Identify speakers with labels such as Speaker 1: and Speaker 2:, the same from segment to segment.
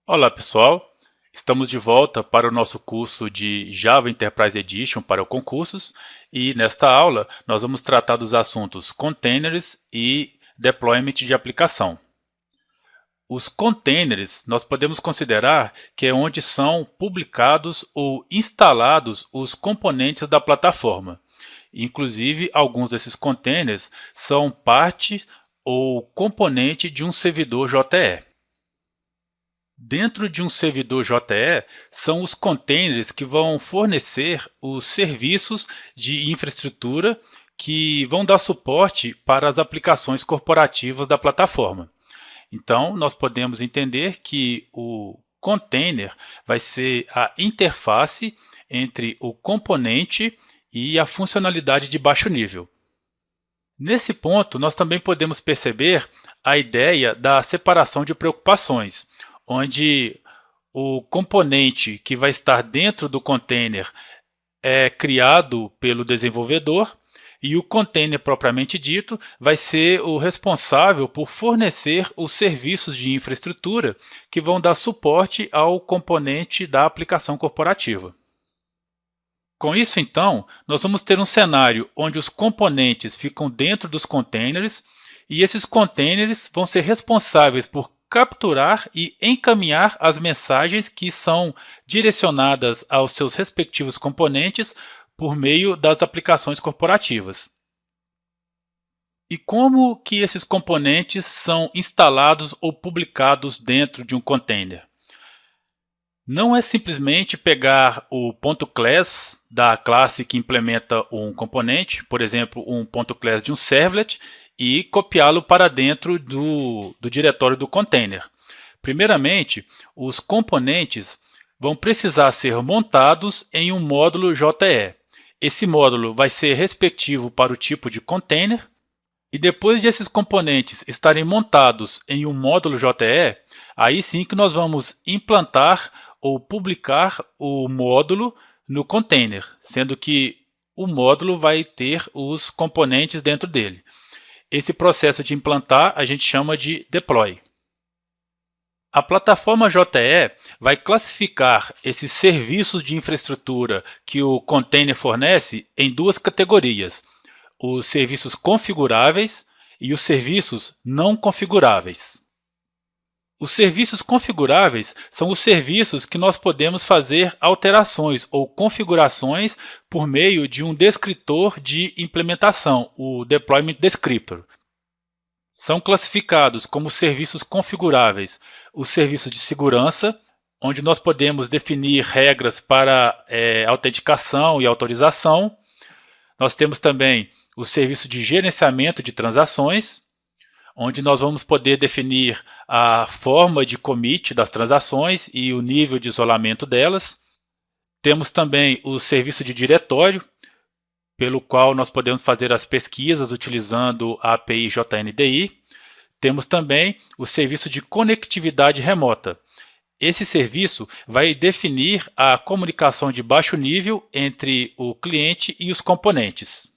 Speaker 1: Olá pessoal, estamos de volta para o nosso curso de Java Enterprise Edition para o concursos e nesta aula nós vamos tratar dos assuntos containers e deployment de aplicação. Os containers nós podemos considerar que é onde são publicados ou instalados os componentes da plataforma. Inclusive, alguns desses containers são parte ou componente de um servidor JE. Dentro de um servidor JE, são os containers que vão fornecer os serviços de infraestrutura que vão dar suporte para as aplicações corporativas da plataforma. Então, nós podemos entender que o container vai ser a interface entre o componente e a funcionalidade de baixo nível. Nesse ponto, nós também podemos perceber a ideia da separação de preocupações, onde o componente que vai estar dentro do container é criado pelo desenvolvedor e o container propriamente dito vai ser o responsável por fornecer os serviços de infraestrutura que vão dar suporte ao componente da aplicação corporativa. Com isso, então, nós vamos ter um cenário onde os componentes ficam dentro dos containers e esses containers vão ser responsáveis por capturar e encaminhar as mensagens que são direcionadas aos seus respectivos componentes por meio das aplicações corporativas. E como que esses componentes são instalados ou publicados dentro de um container? Não é simplesmente pegar o .class da classe que implementa um componente, por exemplo, um .class de um servlet, e copiá-lo para dentro do diretório do container. Primeiramente, os componentes vão precisar ser montados em um módulo JE. Esse módulo vai ser respectivo para o tipo de container, e depois de esses componentes estarem montados em um módulo JE, aí sim que nós vamos implantar ou publicar o módulo no container, sendo que o módulo vai ter os componentes dentro dele. Esse processo de implantar a gente chama de deploy. A plataforma JE vai classificar esses serviços de infraestrutura que o container fornece em duas categorias: os serviços configuráveis e os serviços não configuráveis. Os serviços configuráveis são os serviços que nós podemos fazer alterações ou configurações por meio de um descritor de implementação, o Deployment Descriptor. São classificados como serviços configuráveis os serviços de segurança, onde nós podemos definir regras para autenticação e autorização. Nós temos também o serviço de gerenciamento de transações, onde nós vamos poder definir a forma de commit das transações e o nível de isolamento delas. Temos também o serviço de diretório, pelo qual nós podemos fazer as pesquisas utilizando a API JNDI. Temos também o serviço de conectividade remota. Esse serviço vai definir a comunicação de baixo nível entre o cliente e os componentes.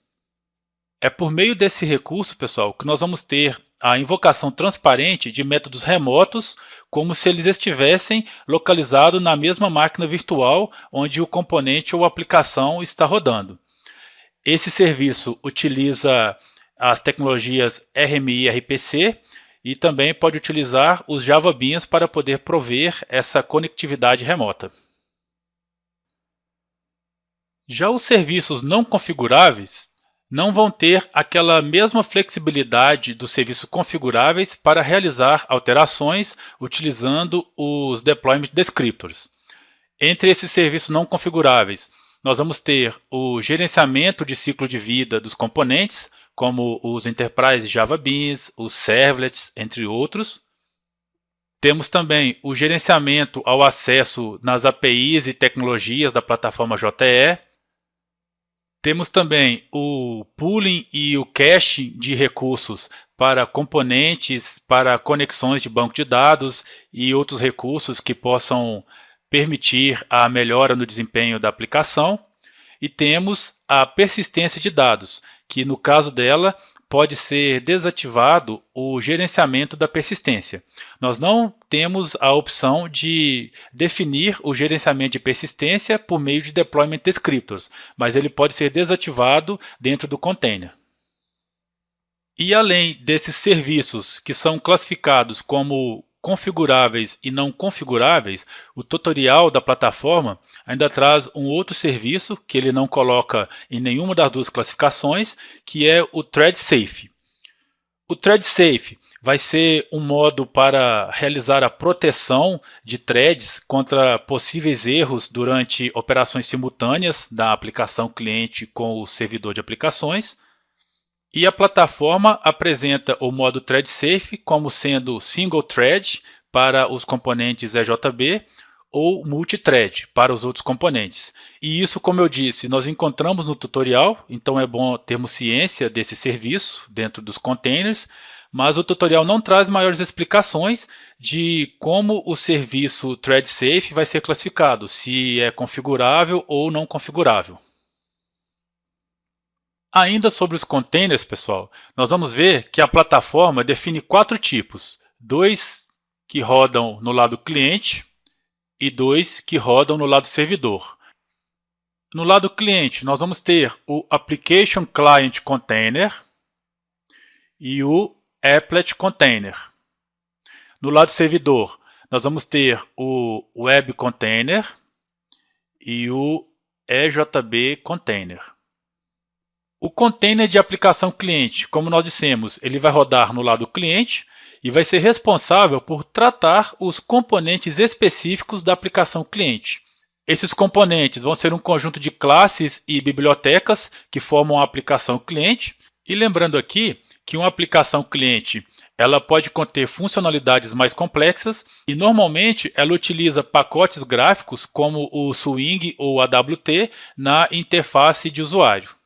Speaker 1: É por meio desse recurso, pessoal, que nós vamos ter a invocação transparente de métodos remotos, como se eles estivessem localizados na mesma máquina virtual onde o componente ou aplicação está rodando. Esse serviço utiliza as tecnologias RMI e RPC e também pode utilizar os Java Beans para poder prover essa conectividade remota. Já os serviços não configuráveis não vão ter aquela mesma flexibilidade dos serviços configuráveis para realizar alterações utilizando os Deployment Descriptors. Entre esses serviços não configuráveis, nós vamos ter o gerenciamento de ciclo de vida dos componentes, como os Enterprise Java Beans, os Servlets, entre outros. Temos também o gerenciamento ao acesso nas APIs e tecnologias da plataforma JE. Temos também o pooling e o caching de recursos para componentes, para conexões de banco de dados e outros recursos que possam permitir a melhora no desempenho da aplicação. E temos a persistência de dados, que no caso dela pode ser desativado o gerenciamento da persistência. Nós não temos a opção de definir o gerenciamento de persistência por meio de deployment descriptors, mas ele pode ser desativado dentro do container. E além desses serviços que são classificados como configuráveis e não configuráveis, o tutorial da plataforma ainda traz um outro serviço que ele não coloca em nenhuma das duas classificações, que é o Thread Safe. O Thread Safe vai ser um modo para realizar a proteção de threads contra possíveis erros durante operações simultâneas da aplicação cliente com o servidor de aplicações. E a plataforma apresenta o modo Thread Safe como sendo Single Thread para os componentes EJB ou Multithread para os outros componentes. E isso, como eu disse, nós encontramos no tutorial, então é bom termos ciência desse serviço dentro dos containers, mas o tutorial não traz maiores explicações de como o serviço Thread Safe vai ser classificado, se é configurável ou não configurável. Ainda sobre os containers, pessoal, nós vamos ver que a plataforma define 4 tipos. 2 que rodam no lado cliente e 2 que rodam no lado servidor. No lado cliente, nós vamos ter o Application Client Container e o Applet Container. No lado servidor, nós vamos ter o Web Container e o EJB Container. O container de aplicação cliente, como nós dissemos, ele vai rodar no lado cliente e vai ser responsável por tratar os componentes específicos da aplicação cliente. Esses componentes vão ser um conjunto de classes e bibliotecas que formam a aplicação cliente. E lembrando aqui que uma aplicação cliente ela pode conter funcionalidades mais complexas e normalmente ela utiliza pacotes gráficos como o Swing ou AWT na interface de usuário.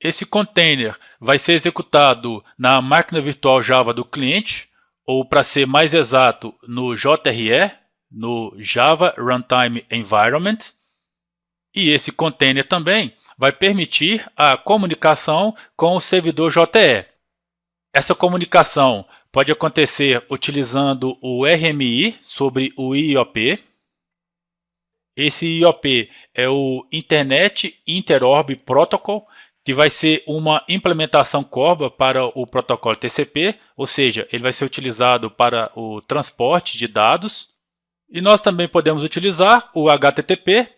Speaker 1: Esse container vai ser executado na máquina virtual Java do cliente, ou para ser mais exato, no JRE, no Java Runtime Environment. E esse container também vai permitir a comunicação com o servidor JE. Essa comunicação pode acontecer utilizando o RMI sobre o IOP. Esse IOP é o Internet Interop Protocol, que vai ser uma implementação CORBA para o protocolo TCP, ou seja, ele vai ser utilizado para o transporte de dados. E nós também podemos utilizar o HTTP,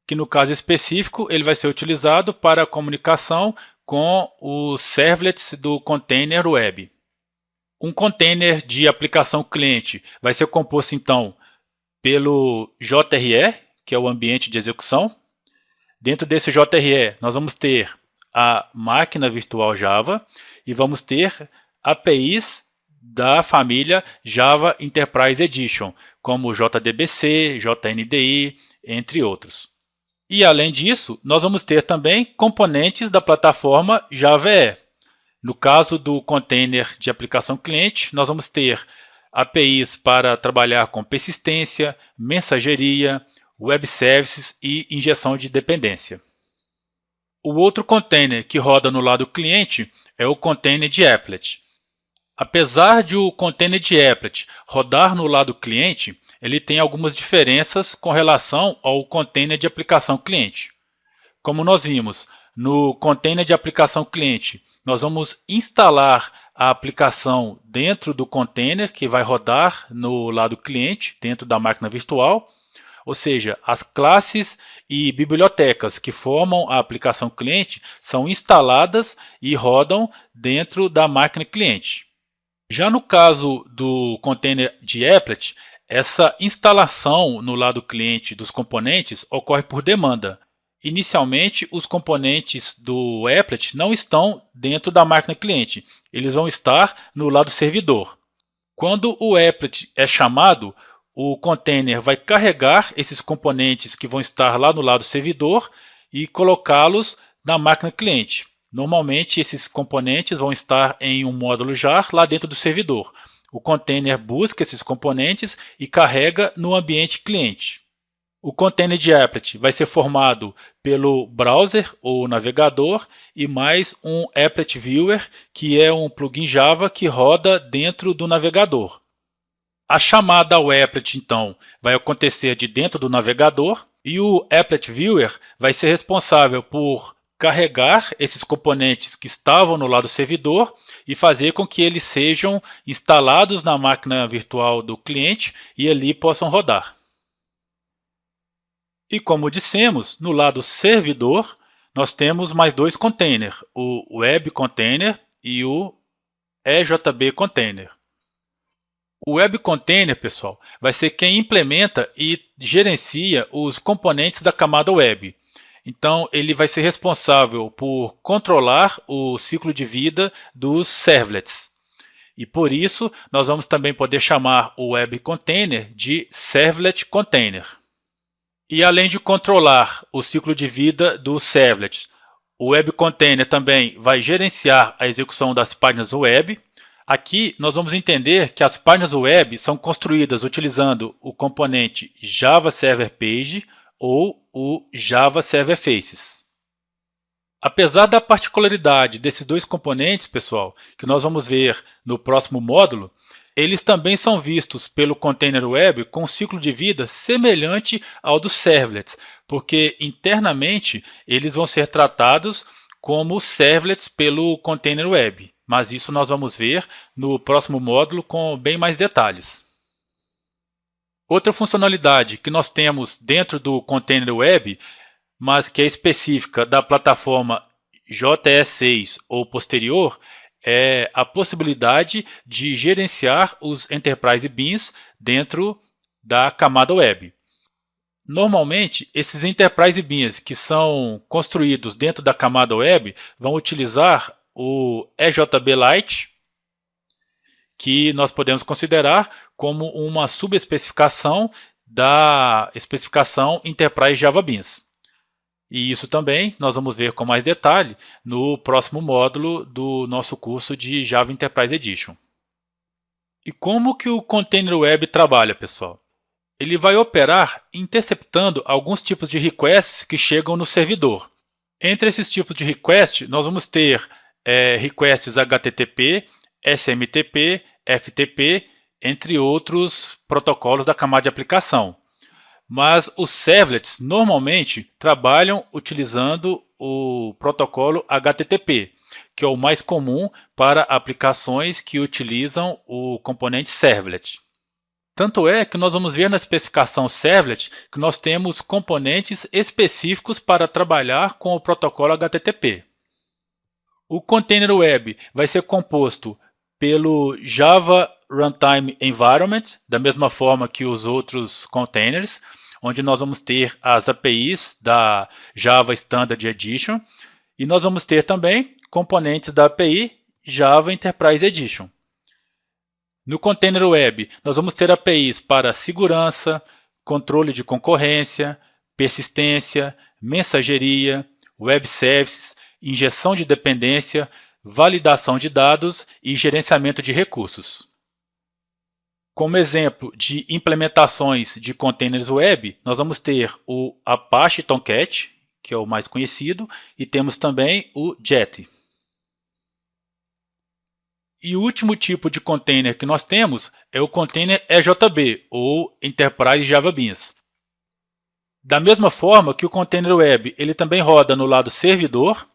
Speaker 1: que no caso específico ele vai ser utilizado para a comunicação com os servlets do container web. Um container de aplicação cliente vai ser composto então pelo JRE, que é o ambiente de execução. Dentro desse JRE nós vamos ter a máquina virtual Java e vamos ter APIs da família Java Enterprise Edition, como JDBC, JNDI, entre outros. E além disso, nós vamos ter também componentes da plataforma Java EE. No caso do container de aplicação cliente, nós vamos ter APIs para trabalhar com persistência, mensageria, web services e injeção de dependência. O outro container que roda no lado cliente é o container de applet. Apesar de o container de applet rodar no lado cliente, ele tem algumas diferenças com relação ao container de aplicação cliente. Como nós vimos, no container de aplicação cliente, nós vamos instalar a aplicação dentro do container que vai rodar no lado cliente, dentro da máquina virtual. Ou seja, as classes e bibliotecas que formam a aplicação cliente são instaladas e rodam dentro da máquina cliente. Já no caso do container de applet, essa instalação no lado cliente dos componentes ocorre por demanda. Inicialmente, os componentes do applet não estão dentro da máquina cliente, eles vão estar no lado servidor. Quando o applet é chamado, o container vai carregar esses componentes que vão estar lá no lado servidor e colocá-los na máquina cliente. Normalmente, esses componentes vão estar em um módulo jar lá dentro do servidor. O container busca esses componentes e carrega no ambiente cliente. O container de applet vai ser formado pelo browser ou navegador e mais um applet viewer, que é um plugin Java que roda dentro do navegador. A chamada ao applet, então, vai acontecer de dentro do navegador e o applet viewer vai ser responsável por carregar esses componentes que estavam no lado servidor e fazer com que eles sejam instalados na máquina virtual do cliente e ali possam rodar. E como dissemos, no lado servidor, nós temos mais dois containers, o Web Container e o EJB Container. O Web Container, pessoal, vai ser quem implementa e gerencia os componentes da camada web. Então, ele vai ser responsável por controlar o ciclo de vida dos servlets. E por isso, nós vamos também poder chamar o Web Container de Servlet Container. E além de controlar o ciclo de vida dos servlets, o Web Container também vai gerenciar a execução das páginas web. Aqui nós vamos entender que as páginas web são construídas utilizando o componente Java Server Page ou o Java Server Faces. Apesar da particularidade desses dois componentes, pessoal, que nós vamos ver no próximo módulo, eles também são vistos pelo container web com um ciclo de vida semelhante ao dos servlets, porque internamente eles vão ser tratados como servlets pelo container web. Mas isso nós vamos ver no próximo módulo com bem mais detalhes. Outra funcionalidade que nós temos dentro do container web, mas que é específica da plataforma JE6 ou posterior, é a possibilidade de gerenciar os Enterprise Beans dentro da camada web. Normalmente, esses Enterprise Beans que são construídos dentro da camada web vão utilizar o EJB Lite, que nós podemos considerar como uma subespecificação da especificação Enterprise Java Beans. E isso também nós vamos ver com mais detalhe no próximo módulo do nosso curso de Java Enterprise Edition. E como que o Container Web trabalha, pessoal? Ele vai operar interceptando alguns tipos de requests que chegam no servidor. Entre esses tipos de request, nós vamos ter requests HTTP, SMTP, FTP, entre outros protocolos da camada de aplicação. Mas os servlets normalmente trabalham utilizando o protocolo HTTP, que é o mais comum para aplicações que utilizam o componente servlet. Tanto é que nós vamos ver na especificação servlet que nós temos componentes específicos para trabalhar com o protocolo HTTP. O Container Web vai ser composto pelo Java Runtime Environment, da mesma forma que os outros containers, onde nós vamos ter as APIs da Java Standard Edition e nós vamos ter também componentes da API Java Enterprise Edition. No Container Web, nós vamos ter APIs para segurança, controle de concorrência, persistência, mensageria, web services, injeção de dependência, validação de dados e gerenciamento de recursos. Como exemplo de implementações de containers web, nós vamos ter o Apache Tomcat, que é o mais conhecido, e temos também o Jet. E o último tipo de container que nós temos é o container EJB, ou Enterprise Java Beans. Da mesma forma que o container web, ele também roda no lado servidor,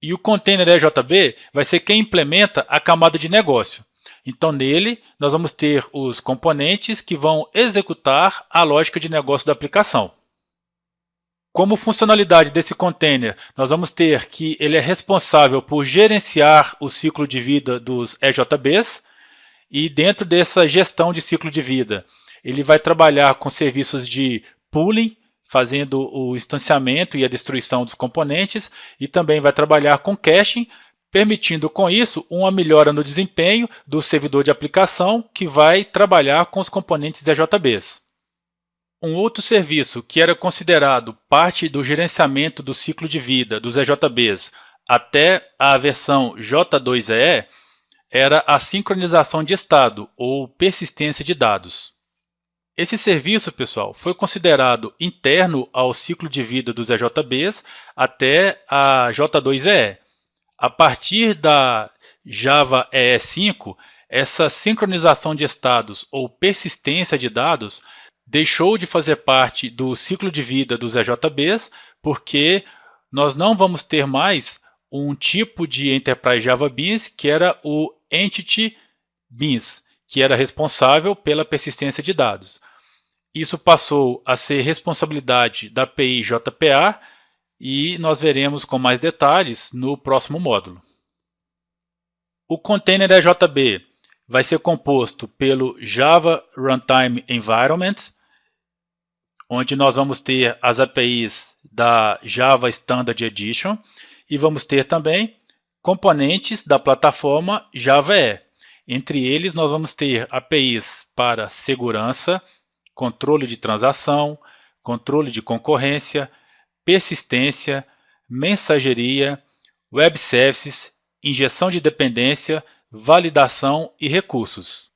Speaker 1: e o container EJB vai ser quem implementa a camada de negócio. Então, nele, nós vamos ter os componentes que vão executar a lógica de negócio da aplicação. Como funcionalidade desse container, nós vamos ter que ele é responsável por gerenciar o ciclo de vida dos EJBs e dentro dessa gestão de ciclo de vida, ele vai trabalhar com serviços de pooling, fazendo o instanciamento e a destruição dos componentes e também vai trabalhar com caching, permitindo com isso uma melhora no desempenho do servidor de aplicação que vai trabalhar com os componentes EJBs. Um outro serviço que era considerado parte do gerenciamento do ciclo de vida dos EJBs até a versão J2EE era a sincronização de estado ou persistência de dados. Esse serviço, pessoal, foi considerado interno ao ciclo de vida dos EJBs até a J2EE. A partir da Java EE5, essa sincronização de estados ou persistência de dados deixou de fazer parte do ciclo de vida dos EJBs, porque nós não vamos ter mais um tipo de Enterprise Java Beans que era o Entity Beans, que era responsável pela persistência de dados. Isso passou a ser responsabilidade da API JPA e nós veremos com mais detalhes no próximo módulo. O container EJB vai ser composto pelo Java Runtime Environment, onde nós vamos ter as APIs da Java Standard Edition e vamos ter também componentes da plataforma Java EE. Entre eles, nós vamos ter APIs para segurança, controle de transação, controle de concorrência, persistência, mensageria, web services, injeção de dependência, validação e recursos.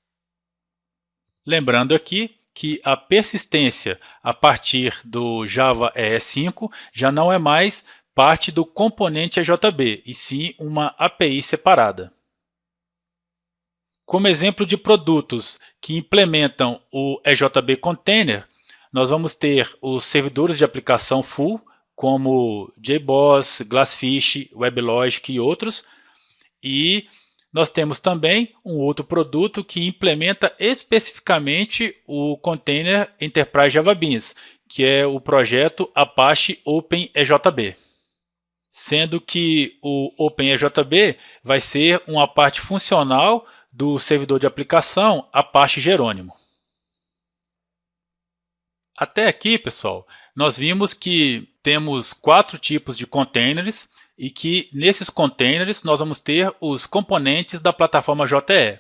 Speaker 1: Lembrando aqui que a persistência a partir do Java EE5 já não é mais parte do componente EJB, e sim uma API separada. Como exemplo de produtos que implementam o EJB Container, nós vamos ter os servidores de aplicação full, como JBoss, Glassfish, WebLogic e outros. E nós temos também um outro produto que implementa especificamente o Container Enterprise Java Beans, que é o projeto Apache OpenEJB. Sendo que o OpenEJB vai ser uma parte funcional do servidor de aplicação Apache Jerônimo. Até aqui, pessoal, nós vimos que temos 4 tipos de containers e que nesses containers nós vamos ter os componentes da plataforma JE.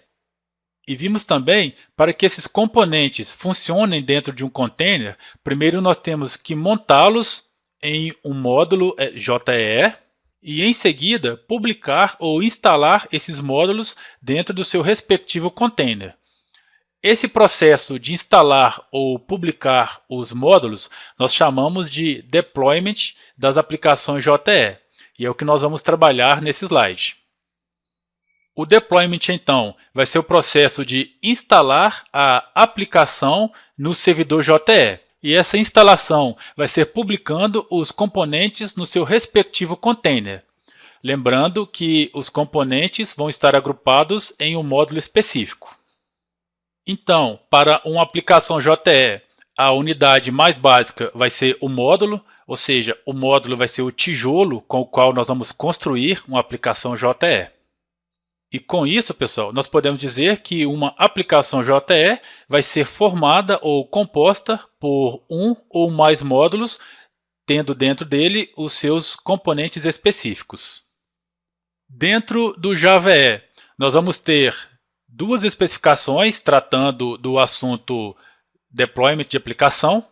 Speaker 1: E vimos também, para que esses componentes funcionem dentro de um container, primeiro nós temos que montá-los em um módulo JE, e em seguida publicar ou instalar esses módulos dentro do seu respectivo container. Esse processo de instalar ou publicar os módulos nós chamamos de deployment das aplicações JE, e é o que nós vamos trabalhar nesse slide. O deployment, então, vai ser o processo de instalar a aplicação no servidor JE. E essa instalação vai ser publicando os componentes no seu respectivo container. Lembrando que os componentes vão estar agrupados em um módulo específico. Então, para uma aplicação JE, a unidade mais básica vai ser o módulo, ou seja, o módulo vai ser o tijolo com o qual nós vamos construir uma aplicação JE. E com isso, pessoal, nós podemos dizer que uma aplicação JE vai ser formada ou composta por um ou mais módulos, tendo dentro dele os seus componentes específicos. Dentro do Java EE, nós vamos ter 2 especificações tratando do assunto deployment de aplicação.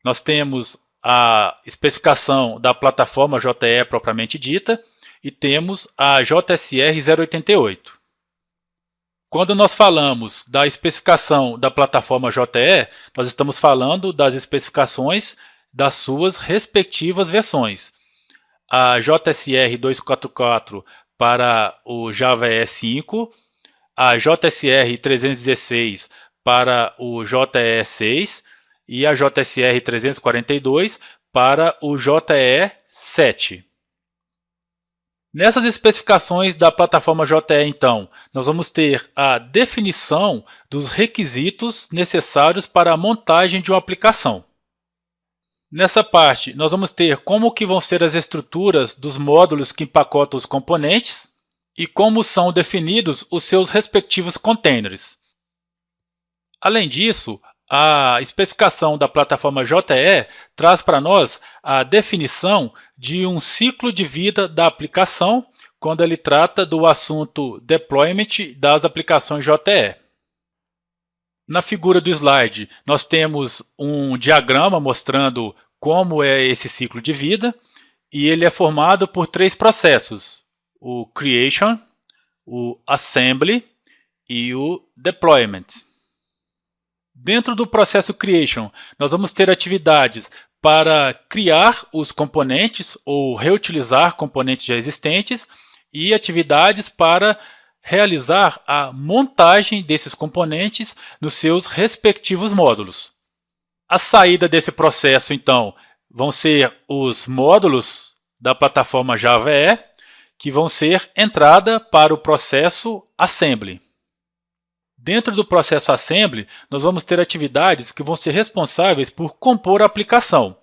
Speaker 1: Nós temos a especificação da plataforma JE propriamente dita, e temos a JSR 088. Quando nós falamos da especificação da plataforma JE, nós estamos falando das especificações das suas respectivas versões. A JSR 244 para o Java EE5, a JSR 316 para o JE 6 e a JSR 342 para o JE 7. Nessas especificações da plataforma JE, então, nós vamos ter a definição dos requisitos necessários para a montagem de uma aplicação. Nessa parte, nós vamos ter como que vão ser as estruturas dos módulos que empacotam os componentes e como são definidos os seus respectivos containers. Além disso, a especificação da plataforma JE traz para nós a definição de um ciclo de vida da aplicação quando ele trata do assunto deployment das aplicações JE. Na figura do slide, nós temos um diagrama mostrando como é esse ciclo de vida, e ele é formado por 3 processos: o creation, o assembly e o deployment. Dentro do processo Creation, nós vamos ter atividades para criar os componentes ou reutilizar componentes já existentes e atividades para realizar a montagem desses componentes nos seus respectivos módulos. A saída desse processo, então, vão ser os módulos da plataforma Java EE, que vão ser entrada para o processo Assembly. Dentro do processo Assembly, nós vamos ter atividades que vão ser responsáveis por compor a aplicação.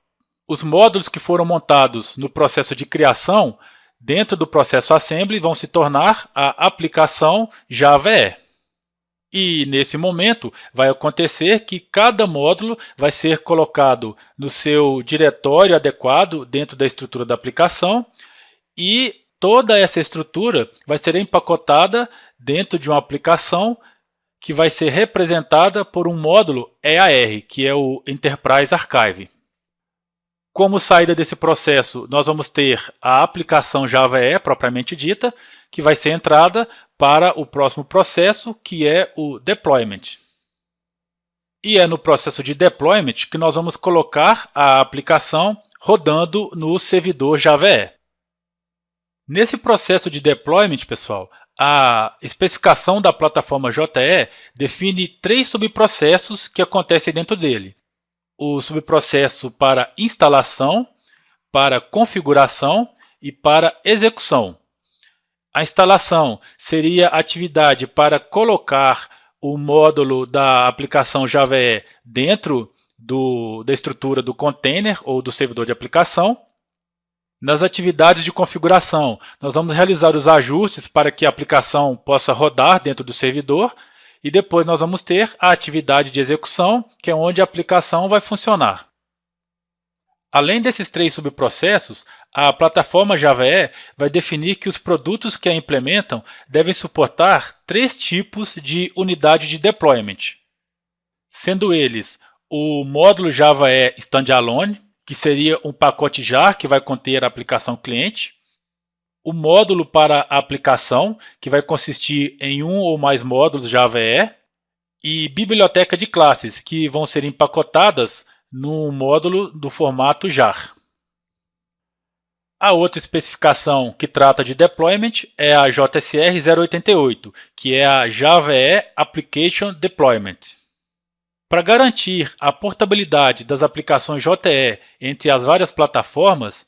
Speaker 1: Os módulos que foram montados no processo de criação, dentro do processo Assembly, vão se tornar a aplicação Java EE. E, nesse momento, vai acontecer que cada módulo vai ser colocado no seu diretório adequado dentro da estrutura da aplicação e toda essa estrutura vai ser empacotada dentro de uma aplicação que vai ser representada por um módulo EAR, que é o Enterprise Archive. Como saída desse processo, nós vamos ter a aplicação Java EE propriamente dita, que vai ser entrada para o próximo processo, que é o Deployment. E é no processo de Deployment que nós vamos colocar a aplicação rodando no servidor Java EE. Nesse processo de Deployment, pessoal, a especificação da plataforma JE define 3 subprocessos que acontecem dentro dele. O subprocesso para instalação, para configuração e para execução. A instalação seria a atividade para colocar o módulo da aplicação Java EE dentro da estrutura do container ou do servidor de aplicação. Nas atividades de configuração, nós vamos realizar os ajustes para que a aplicação possa rodar dentro do servidor e depois nós vamos ter a atividade de execução, que é onde a aplicação vai funcionar. Além desses 3 subprocessos, a plataforma Java EE vai definir que os produtos que a implementam devem suportar 3 tipos de unidade de deployment, sendo eles o módulo Java EE Standalone, que seria um pacote jar que vai conter a aplicação cliente, o módulo para a aplicação, que vai consistir em um ou mais módulos Java EE, e biblioteca de classes, que vão ser empacotadas no módulo do formato jar. A outra especificação que trata de deployment é a JSR 088, que é a Java EE Application Deployment. Para garantir a portabilidade das aplicações JE entre as várias plataformas,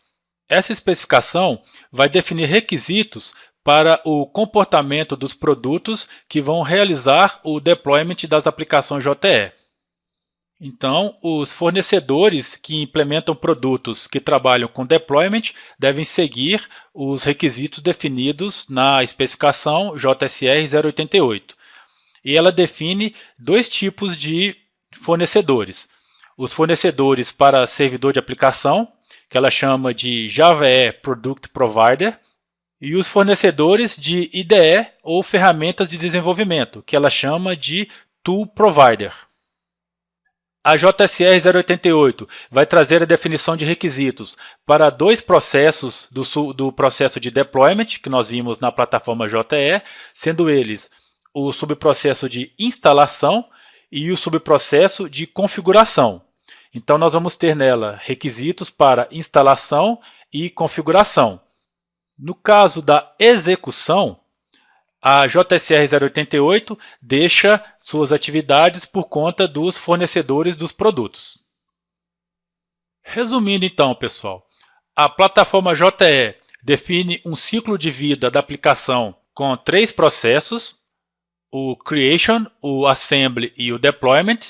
Speaker 1: essa especificação vai definir requisitos para o comportamento dos produtos que vão realizar o deployment das aplicações JE. Então, os fornecedores que implementam produtos que trabalham com deployment devem seguir os requisitos definidos na especificação JSR 088. E ela define 2 tipos de fornecedores. Os fornecedores para servidor de aplicação, que ela chama de Java EE Product Provider, e os fornecedores de IDE ou ferramentas de desenvolvimento, que ela chama de Tool Provider. A JSR 088 vai trazer a definição de requisitos para 2 processos do processo de deployment, que nós vimos na plataforma JE, sendo eles o subprocesso de instalação e o subprocesso de configuração. Então, nós vamos ter nela requisitos para instalação e configuração. No caso da execução, a JSR 088 deixa suas atividades por conta dos fornecedores dos produtos. Resumindo então, pessoal, a plataforma JE define um ciclo de vida da aplicação com 3 processos, o Creation, o Assembly e o Deployment,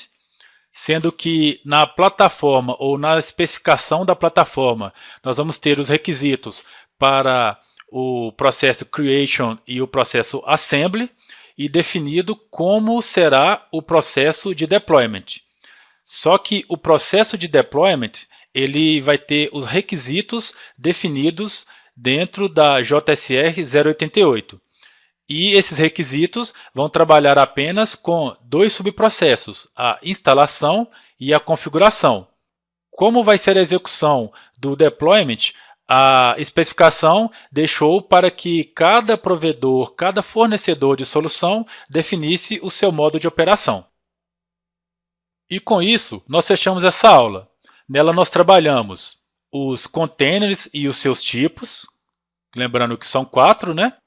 Speaker 1: sendo que na plataforma ou na especificação da plataforma nós vamos ter os requisitos para o processo Creation e o processo Assembly e definido como será o processo de Deployment. Só que o processo de Deployment ele vai ter os requisitos definidos dentro da JSR 088. E esses requisitos vão trabalhar apenas com 2 subprocessos, a instalação e a configuração. Como vai ser a execução do deployment, a especificação deixou para que cada provedor, cada fornecedor de solução definisse o seu modo de operação. E com isso, nós fechamos essa aula. Nela nós trabalhamos os containers e os seus tipos, lembrando que são 4, né?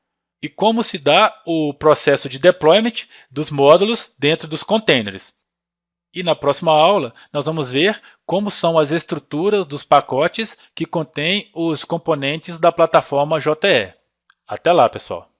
Speaker 1: E como se dá o processo de deployment dos módulos dentro dos containers. E na próxima aula, nós vamos ver como são as estruturas dos pacotes que contêm os componentes da plataforma JE. Até lá, pessoal!